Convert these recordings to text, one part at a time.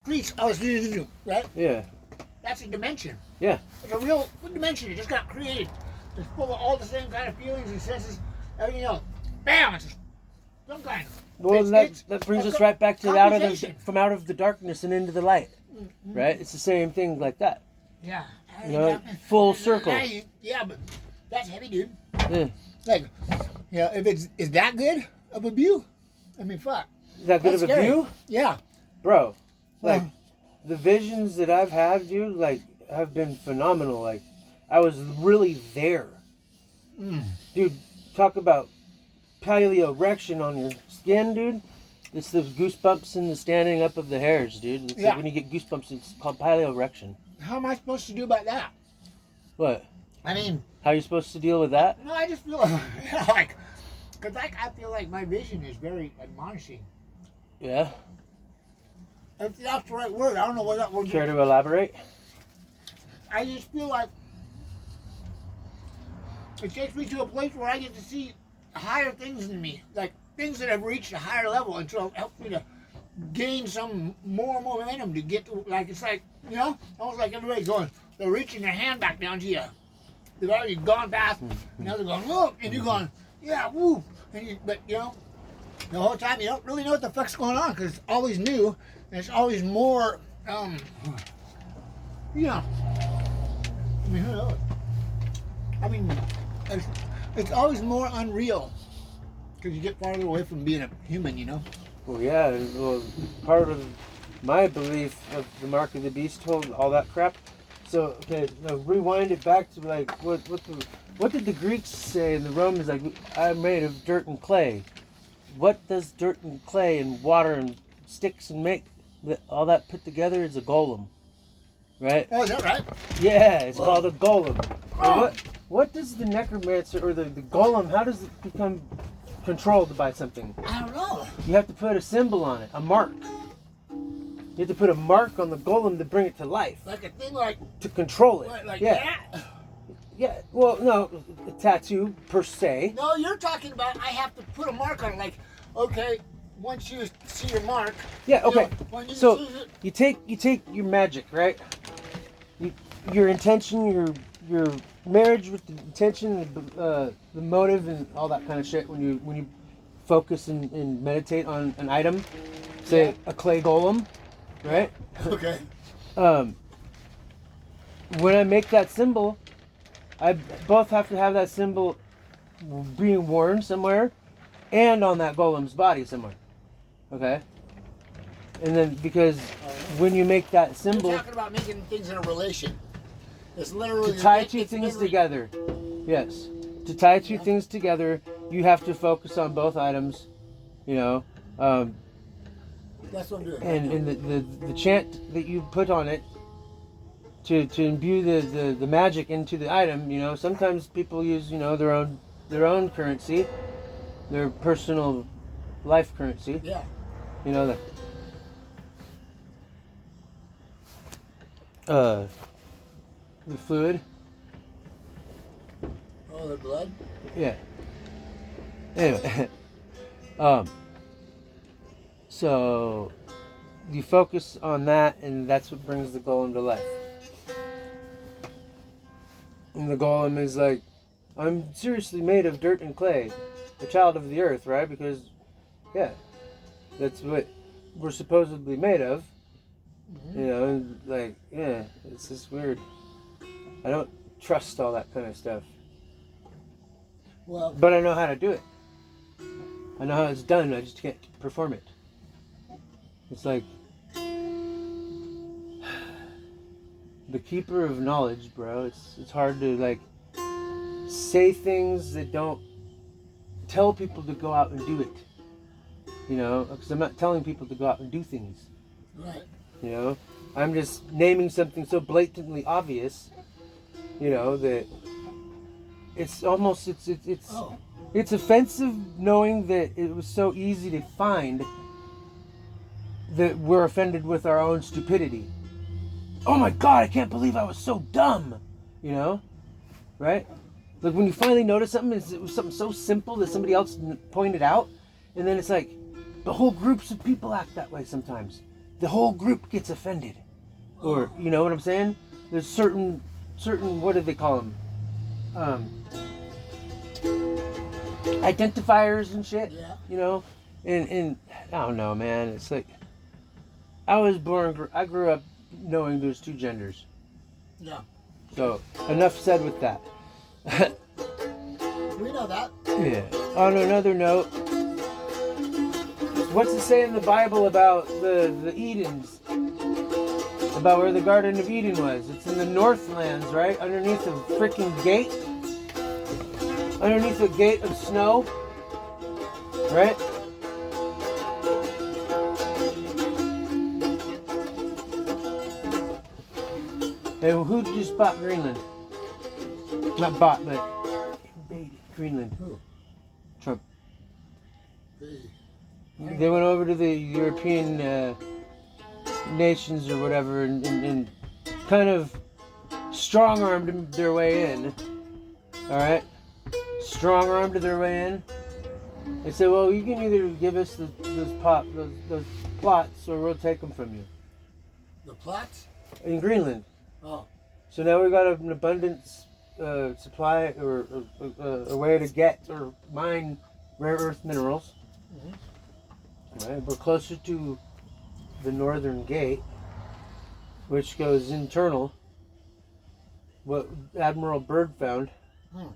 streets, right? Yeah. That's a dimension. Yeah. It's a real dimension. It just got created. It's full of all the same kind of feelings and senses, everything else. Bam! It's just some kind of. Well, that brings us right back to out of the darkness and into the light, right? It's the same thing like that. Yeah. You know, full circle. Yeah, but that's heavy, dude. Yeah. Like, you know, if is that good of a view? I mean, fuck. Is that good of a view? Yeah. Bro, like, the visions that I've had, dude, like, have been phenomenal. Like, I was really there. Dude, talk about paleo erection on your skin, dude. It's the goosebumps and the standing up of the hairs, dude. It's like when you get goosebumps, it's called paleo erection. How am I supposed to do about that? What? I mean... How are you supposed to deal with that? No, I just feel like... Because I feel like my vision is very admonishing. Yeah? If that's the right word, I don't know what that word is. Care to elaborate? I just feel like it takes me to a place where I get to see higher things in me, like things that have reached a higher level, and so it helps me to gain some more momentum to get to, like, it's like, you know, almost like everybody's going, they're reaching their hand back down to you. They've already gone past, now they're going, look, and you're going, yeah, woo, but, you know, the whole time you don't really know what the fuck's going on, because it's always new, and it's always more, you know, I mean, who knows? I mean, it's always more unreal, because you get farther away from being a human, you know? Well, yeah, well, part of my belief of the mark of the beast, all that crap. So, okay, now rewind it back to, like, what did the Greeks say and the Romans, like, I'm made of dirt and clay. What does dirt and clay and water and sticks and make? All that put together is a golem, right? Oh, is that right? Yeah, it's called a golem. Oh. What does the necromancer or the golem, how does it become controlled by something? I don't know. You have to put a symbol on it, a mark. You have to put a mark on the golem to bring it to life. Like a thing like... To control it. Like yeah. that? Yeah, well, no, a tattoo per se. No, you're talking about I have to put a mark on it. Like, okay, once you see your mark... Yeah, okay. So, you take your magic, right? Your intention, your marriage with the intention, the motive, and all that kind of shit. When you focus and meditate on an item, say a clay golem, right? Okay. When I make that symbol, I both have to have that symbol being worn somewhere, and on that golem's body somewhere. Okay. And then because when you make that symbol, you're talking about making things in a relation. It's literally to tie two things together. Yes. To tie two things together, you have to focus on both items. You know. That's what I'm doing. And the chant that you put on it to imbue the magic into the item. You know, sometimes people use their own currency, their personal life currency. Yeah. You know that. The fluid. Oh, the blood? Yeah. Anyway. So you focus on that, and that's what brings the golem to life. And the golem is like, I'm seriously made of dirt and clay, a child of the earth, right? Because, yeah, that's what we're supposedly made of. You know, and like, yeah, it's just weird. I don't trust all that kind of stuff. Well, but I know how to do it. I know how it's done. I just can't perform it. It's like the keeper of knowledge, bro. It's hard to like say things that don't tell people to go out and do it. You know, because I'm not telling people to go out and do things. Right. You know, I'm just naming something so blatantly obvious. You know that it's almost it's offensive knowing that it was so easy to find that we're offended with our own stupidity. Oh my God, I can't believe I was so dumb. You know, right? Like when you finally notice something, it was something so simple that somebody else pointed out, and then it's like the whole groups of people act that way sometimes. the whole group gets offended. Or, you know what I'm saying? There's certain, what do they call them? Identifiers and shit, Yeah. you know? And I don't know, man. It's like, I grew up knowing there's two genders. Yeah. So, enough said with that. We know that. Yeah. On another note, what's it say in the Bible about the Edens? About where the Garden of Eden was? It's in the Northlands, right? Underneath a freaking gate? Underneath a gate of snow? Right? And who just bought Greenland? Not bought, but invaded Greenland. Who? Trump. Hey. They went over to the European nations or whatever and kind of strong-armed their way in. Alright? Strong-armed their way in. They said, well, you can either give us those plots or we'll take them from you. The plots? In Greenland. Oh. So now we got an abundance supply or a way to get or mine rare earth minerals. Mm-hmm. Right, we're closer to the northern gate, which goes internal. What Admiral Byrd found. You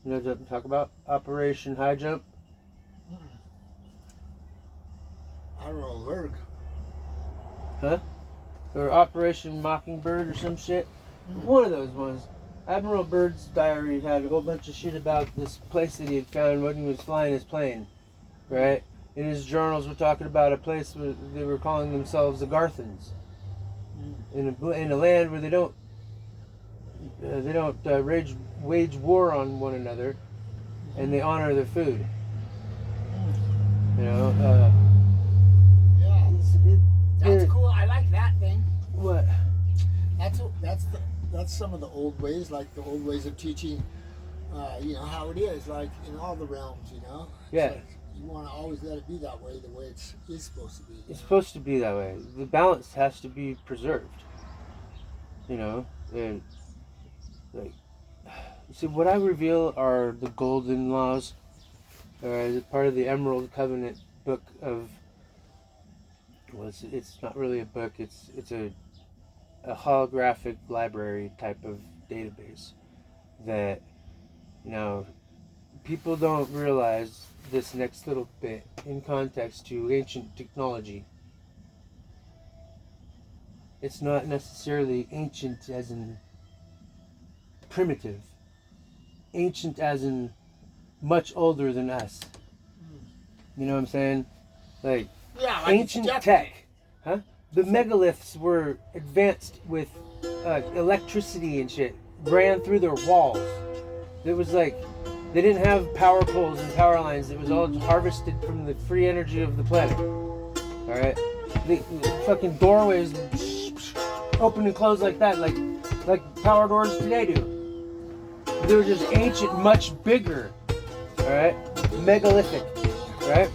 know what I'm talking about? Operation High Jump. Admiral Berg. Huh? Or Operation Mockingbird or some shit. One of those ones. Admiral Byrd's diary had a whole bunch of shit about this place that he had found when he was flying his plane. Right? In his journals, we're talking about a place where they were calling themselves the Garthans. In a land where they don't wage war on one another, and they honor their food. You know. Yeah. That's cool. I like that thing. What? That's some of the old ways, like the old ways of teaching. You know how it is, like in all the realms. You know. Yeah. Like you want to always let it be that way, the way it is supposed to be. It's supposed to be that way. The balance has to be preserved. You know, and like, see, what I reveal are the golden laws, as part of the Emerald Covenant book of. Well, it's not really a book. It's a holographic library type of database that, you know, people don't realize this next little bit in context to ancient technology. It's not necessarily ancient as in primitive. Ancient as in much older than us. You know what I'm saying? Like, Yeah, like ancient tech. Huh? The megaliths were advanced with electricity and shit. Ran through their walls. It was like, they didn't have power poles and power lines. It was all harvested from the free energy of the planet. Alright? The fucking doorways open and close like that, like power doors today do. They were just ancient, much bigger. Alright? Megalithic. Right?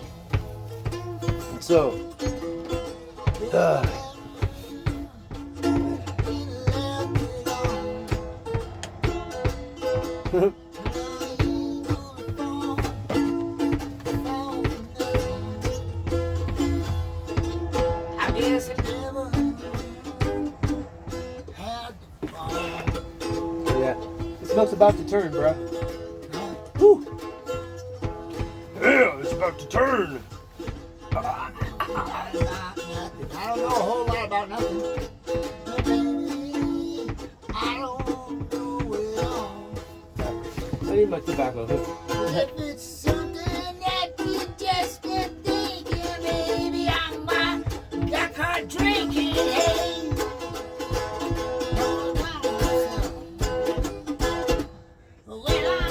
So, I guess it never had the fun. yeah. This milk's about to turn, bro. Woo! Yeah, it's about to turn. I don't know a whole lot about nothing. But baby, I don't do it all. I need my tobacco. If it's something that you just been thinking, baby, I'm that card drinking. Hey. When I'm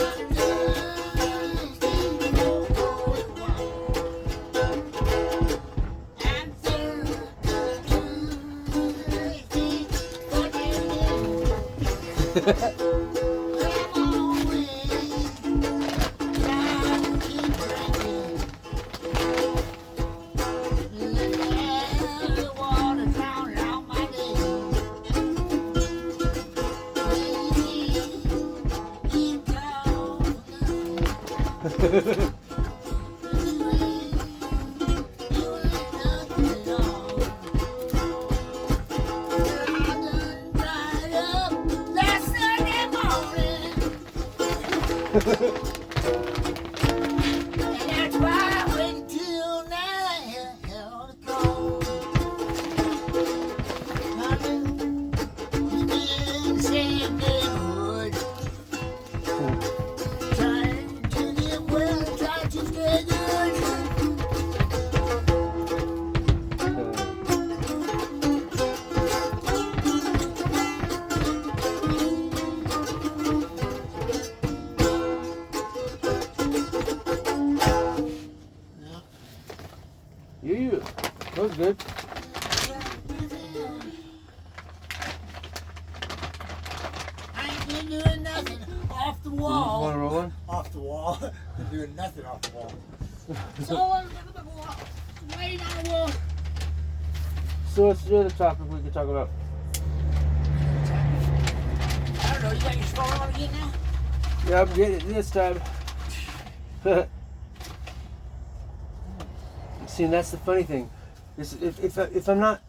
thirsty, that's why I wait till now to call. I'm in the same neighborhood. Trying to live well, trying to stay good. You. That was good. I ain't been doing nothing off the wall. Want to roll one? Off the wall. Been doing nothing off the wall. So I'm waiting on the wall. So what's the other topic we could talk about? I don't know. You got your phone on again now? Yeah, I'm getting it this time. See, and that's the funny thing. If I'm not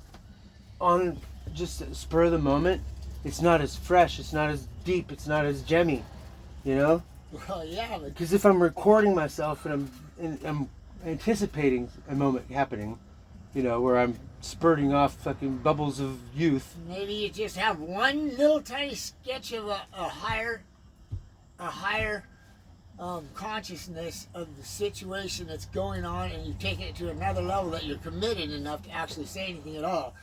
on just a spur of the moment, it's not as fresh, it's not as deep, it's not as gemmy, you know? Well, yeah, but Because if I'm recording myself and I'm anticipating a moment happening, you know, where I'm spurting off fucking bubbles of youth. maybe you just have one little tiny sketch of a higher consciousness of the situation that's going on, and you've taken it to another level that you're committed enough to actually say anything at all.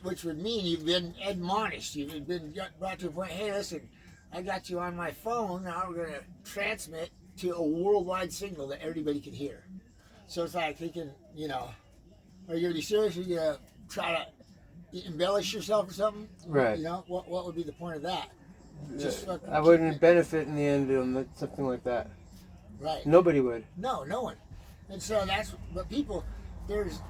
Which would mean you've been admonished. You've been brought to a point, hey, listen, I got you on my phone. Now we're going to transmit to a worldwide signal that everybody can hear. So it's like thinking, you know, are you going to be serious? Are you going to try to embellish yourself or something? Right. You know, what would be the point of that? Just fucking I wouldn't benefit in the end on something like that. Right. Nobody would. No one. And so that's, but people, there's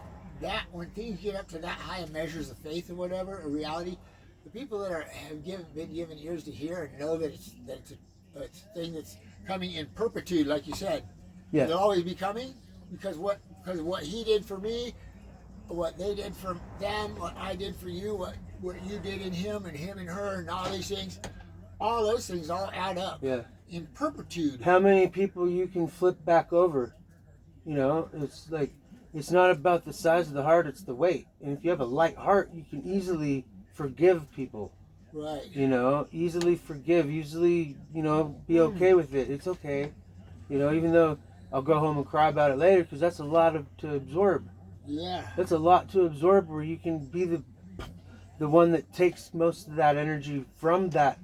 that, when things get up to that high of measures of faith or whatever, or reality, the people that have been given ears to hear and know that it's a thing that's coming in perpetuity, like you said. Yeah. They'll always be coming because what he did for me, what they did for them, what I did for you, what you did in him and her, and all these things, all those things all add up. Yeah. In perpetuity. How many people you can flip back over? You know, it's like, it's not about the size of the heart, it's the weight. And if you have a light heart, you can easily forgive people. Right. You know, easily forgive, easily, you know, be okay with it. It's okay. You know, even though I'll go home and cry about it later, because that's a lot to absorb. Yeah. That's a lot to absorb, where you can be the one that takes most of that energy from that,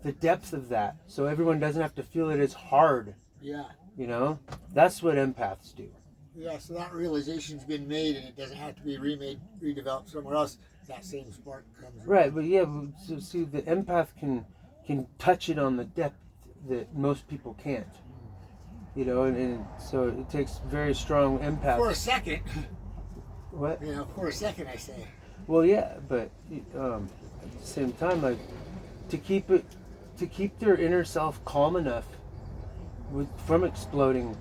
the depth of that, so everyone doesn't have to feel it as hard. Yeah. You know, that's what empaths do. Yeah, so that realization's been made, and it doesn't have to be remade, redeveloped somewhere else. That same spark comes. Right, but yeah, so see, the empath can touch it on the depth that most people can't. You know, and so it takes very strong empath. For a second. What? You know, for a second, I say. Well, yeah, but at the same time, like, to keep their inner self calm enough from exploding,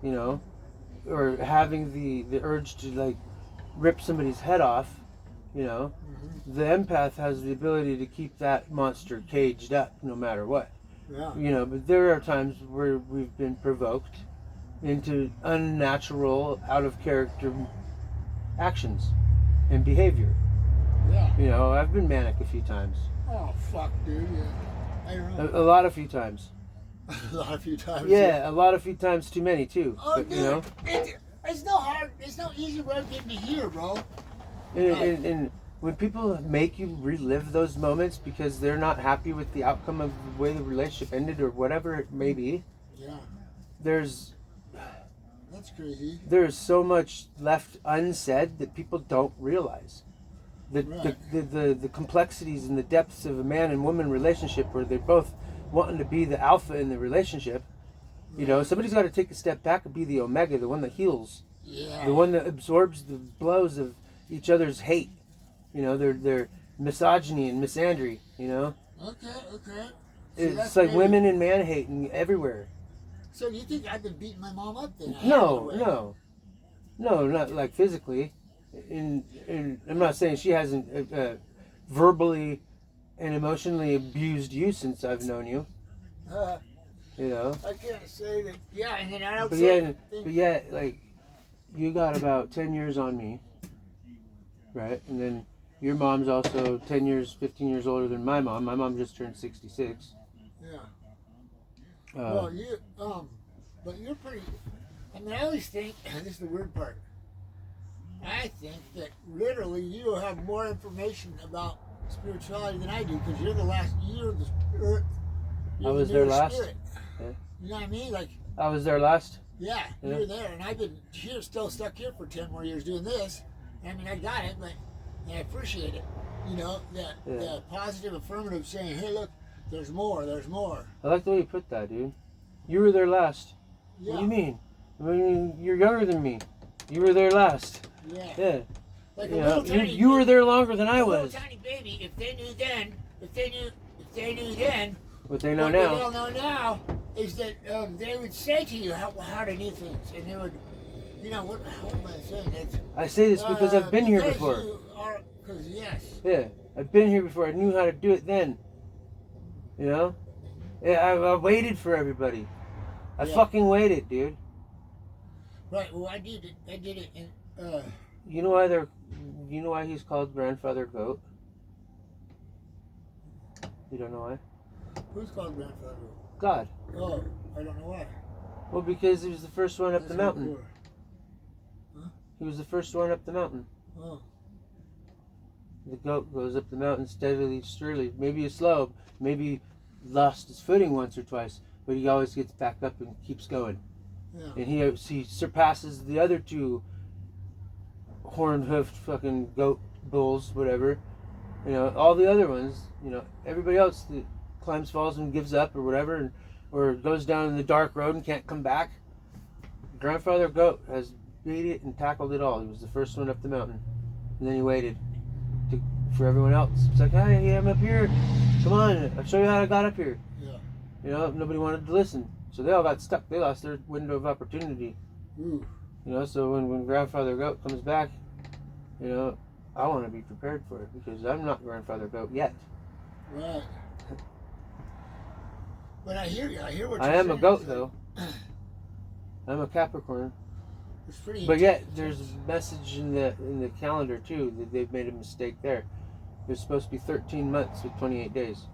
you know, or having the urge to like rip somebody's head off, you know, the empath has the ability to keep that monster caged up no matter what. Yeah. You know, but there are times where we've been provoked into unnatural, out of character actions and behavior. Yeah. You know, I've been manic a few times. Oh, fuck, dude. Yeah. I don't know. A lot of few times. A lot of few times. Yeah, a lot of few times too many too. Oh, But, dude. you know, It's no hard. It's no easy road getting to here, bro. and when people make you relive those moments because they're not happy with the outcome of the way the relationship ended or whatever it may be, Yeah. that's crazy. there's so much left unsaid that people don't realize. Right. The complexities and the depths of a man and woman relationship where they're both wanting to be the alpha in the relationship. You know, somebody's got to take a step back and be the omega, the one that heals, Yeah. the one that absorbs the blows of each other's hate. You know, their misogyny and misandry. You know, Okay. See, it's that's like crazy. women and man hating everywhere. So do you think I've been beating my mom up then? No, not like physically. And I'm not saying she hasn't verbally and emotionally abused you since I've known you. You know. I can't say that. Yeah, and then I don't But say. yet, like, you got about 10 years on me, right? And then your mom's also 10 years, 15 years older than my mom. My mom just turned 66. Yeah. Well, but you're pretty. I mean, I always think, and this is the weird part. I think that literally you have more information about spirituality than I do because you're the last year of the earth. I was there last. Yeah. You know what I mean? Like I was there last. Yeah, you were there, and I've been here, still stuck here for 10 more years doing this. I mean, I got it, but I appreciate it. You know, the positive, affirmative saying, "Hey, look, there's more, there's more." I like the way you put that, dude. You were there last. Yeah. What do you mean? I mean, you're younger than me. You were there last. Yeah. Yeah. Like you a know, little tiny, you were there longer than I was. Little tiny baby, if they knew then, if they knew then, what they know what now. they'll know now is that they would say to you how to do things, and they would, you know, what am I saying? It's, I say this because I've been here before. Because yes. Yeah, I've been here before. I knew how to do it then. You know? Yeah, I waited for everybody. I fucking waited, dude. Right. Well, I did it in. You know why he's called Grandfather Goat? You don't know why? Who's called Grandfather Goat? God. Oh, I don't know why. Well, because he was the first one up the mountain. Huh? He was the first one up the mountain. Oh. The goat goes up the mountain steadily, surely. Maybe he's slow. Maybe lost his footing once or twice, but he always gets back up and keeps going. Yeah. And he surpasses the other two horn-hoofed fucking goat bulls, whatever. You know, all the other ones. You know, everybody else that climbs, falls, and gives up or whatever, or goes down in the dark road and can't come back. Grandfather Goat has beat it and tackled it all. He was the first one up the mountain, and then he waited for everyone else. It's like, hey, I'm up here. Come on, I'll show you how I got up here. Yeah. You know, nobody wanted to listen, so they all got stuck. They lost their window of opportunity. Ooh. You know, so when Grandfather Goat comes back, you know, I want to be prepared for it because I'm not Grandfather Goat yet. Right. But I hear you. I hear what I you're saying. am a goat, though. I'm a Capricorn. It's pretty. But yet, there's a message in the calendar too that they've made a mistake there. There's supposed to be 13 months with 28 days.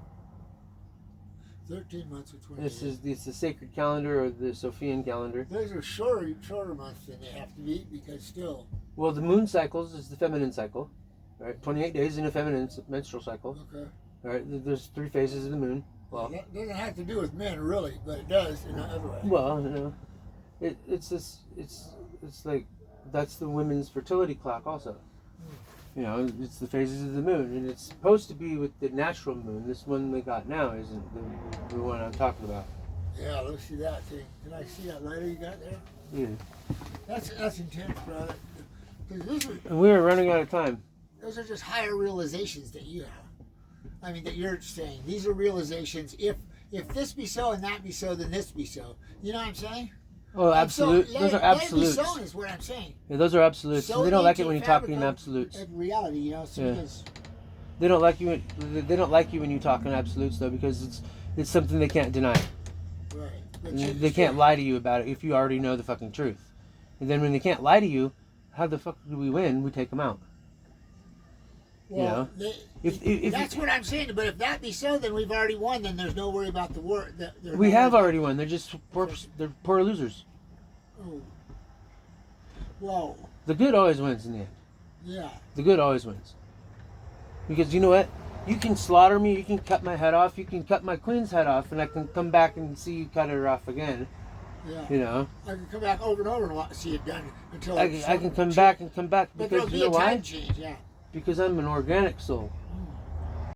13 months with 28. It's the sacred calendar or the Sophian calendar. Those are shorter months than they have to be because still. Well, the moon cycles is the feminine cycle, right? 28 days in a feminine menstrual cycle. Okay. All right. There's 3 phases of the moon. Well, that doesn't have to do with men really, but it does in other ways. Well, you know, it's like that's the women's fertility clock also. You know, it's the phases of the moon, and it's supposed to be with the natural moon. This one we got now isn't the one I'm talking about. Yeah, let's see that thing. Can I see that lighter you got there? Yeah. That's intense, brother. And we are running out of time. Those are just higher realizations that you have. I mean, that you're saying. These are realizations. If this be so and that be so, then this be so. You know what I'm saying? Oh, absolute. So, those are absolutes. Let it be so is what I'm saying. Yeah, those are absolutes. So they don't like it when you talk in absolutes. Reality, you know. So because they don't like you. They don't like you when you talk in absolutes, though, because it's something they can't deny. Right. They can't lie to you about it if you already know the fucking truth. And then when they can't lie to you, how the fuck do we win? We take them out. Well, you know? If that's what I'm saying. But if that be so, then we've already won. Then there's no worry about the war. We have already won. They're just they're poor losers. Oh. Whoa. The good always wins in the end. Yeah. The good always wins. Because you know what? You can slaughter me. You can cut my head off. You can cut my queen's head off, and I can come back and see you cut her off again. Yeah. You know. I can come back over and over and see it done until I can come back and come back but because there'll you know be a why? time change, yeah. Because I'm an organic soul.